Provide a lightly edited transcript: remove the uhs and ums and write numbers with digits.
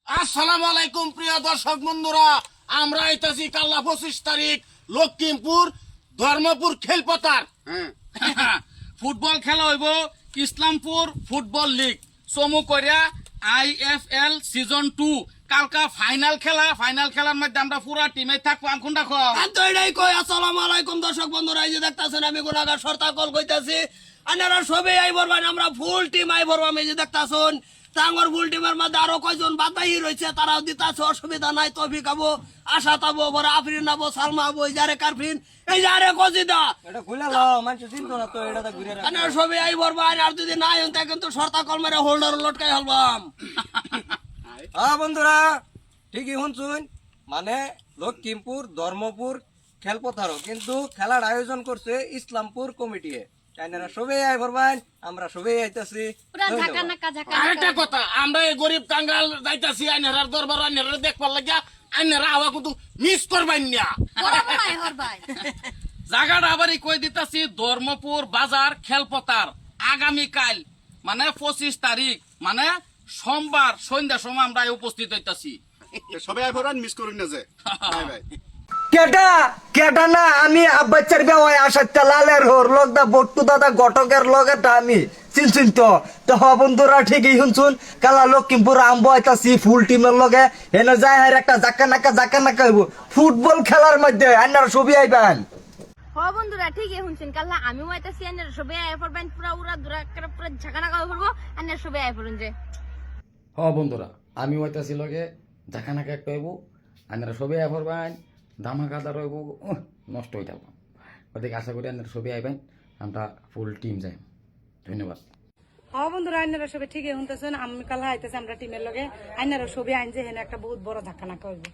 আসসালামু আলাইকুম প্রিয় দর্শক বন্ধুরা, আমরা আইতাছি কাল্লা 25 তারিখ লক্ষ্মীমপুর ধর্মপুর খেলপতার ফুটবল খেলা হইব ইসলামপুর ফুটবল লিগ সমু করিয়া IFL সিজন 2 কালকা ফাইনাল খেলার মধ্যে আমরা পুরা টিমে থাকবো। আম কোনটা কো তো এটাই কই। আসসালামু আলাইকুম দর্শক বন্ধুরা, এই যে দেখতাছেন আমি গুনাগার সরতা কল কইতাছি। আপনারা সবাই আই বলবেন, আমরা ফুল টিম আই বলবাম। এই যে দেখতাছেন টাঙ্গর ফুল টিমের মধ্যে আরো কয়জন বাতাই রয়েছে, তারাও দিতাছে, অসুবিধা নাই। তৌফিক আবো, আশাত আবো, বড় আফরিন আবো, সালমা আবো, এই যারে কারফিন, এই যারে কজিদা, এটা খুলে লাও, মানুষ চিন্তা না তো, এটা তো ঘুরে রাখ। আপনারা সবাই আই বলবেন। আর যদি নাই হন তা কিন্তু সরতা কল মেরে হোল্ডার লটকাই হলবাম। হ্যাঁ বন্ধুরা, ঠিকই শুনছুন, মানে লক্ষ্মীমপুর ধর্মপুর খেলপথারও কিন্তু খেলার আয়োজন করছে ইসলামপুর কমিটি। আপনারা সবাই আই ভরবেন, আমরা সবাই আইতাছি। আরেকটা কথা, আমরা এই গরিব কাঙ্গাল যাইতাছি আইনারার দরবার, আইনারা দেখবার লাগিয়া আইনারা আওয়া কিন্তু মিস করবেন না। জায়গাটা আবারই কই দিতাছি, ধর্মপুর বাজার খেলপতার আগামীকাল মানে 25 তারিখ মানে সোমবার সন্ধ্যার সময় আমরা উপস্থিত হইতাছি। সবাই আইফোরান মিস করুন না যে বাই বাই। কেটা কেটা না, আমি আব্বাচ্চার বেওয়ায় আসাতে লালের হোর লগ দা বট্টু দাদা ঘটকের লগেটা আমি চিনছুন তো। তো বন্ধুরা ঠিকই শুনছুন, কালা লক্ষ্মীমপুর আম্ব আইতাছি ফুল টিমের লগে। এনে যায় আর একটা জাকা নাকা হইব ফুটবল খেলার মধ্যে। আপনারা ছবি আইবেন। বন্ধুরা ঠিকই শুনছেন, কাল্লা আমিও আইতাছি। আন্নার সবাই আয় পড়বেন, পুরা উড়া দুরা পুরা ঝাঁকানাকা হয়ে পড়বো। আন্নার সবাই আয় পড়ুন যে। বন্ধুরা আমি হইতাছি লগে ঝাঁকানাকা একটা হইব, আপনারা সবাই আইবেন। ধামাকাদার হইব, নষ্ট হয়ে যাব। ওদিকে আশা করি আপনারা সবাই আইবেন, আমরা ফুল টিম যাই। ধন্যবাদ। বন্ধুরা আইনারা সবাই ঠিকই শুনতেছেন, আমি কাল আইতেছি আমরা টিমের লগে। আইনারা সবাই আইন যে হেন একটা বহুত বড় ধাক্কা নাকা হইব।